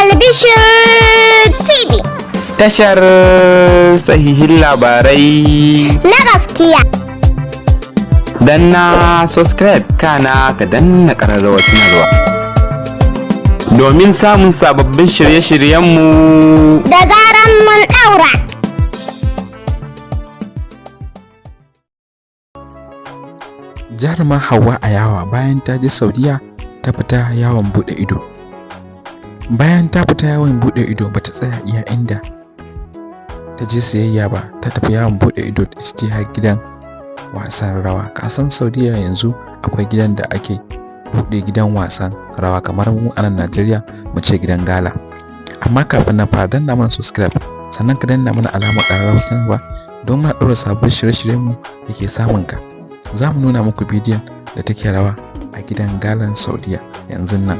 Albishir TV. Tashar sahihin labarai na gaskiya. Danna subscribe kana ka danna ƙararrawar sanarwa domin samun sababbin shirye-shiryenmu da zaran mun ɗaura. Jaruma Hauwa Ayawa bayan ta je Saudiya ta fita yawon bude ido. Bayan ta fita yawon bude ido bata tsaya iya inda ta je siyayya ba, ta tafi yawon bude ido ta je har gidan wasan rawa. Kasan Saudiya yanzu akwai gidan da ake bude gidan wasan rawa kamar mu a nan Najeriya mu ce gidan gala. Amma kafin na fara danna mana subscribe sannan ka danna mana alamar ƙararrawar sanarwa don muna ɗora sabbin shirye-shiryenmu da ke samun ka. Za mu nuna muku bidiyon da take rawa a gidan galan Saudiya yanzu nan.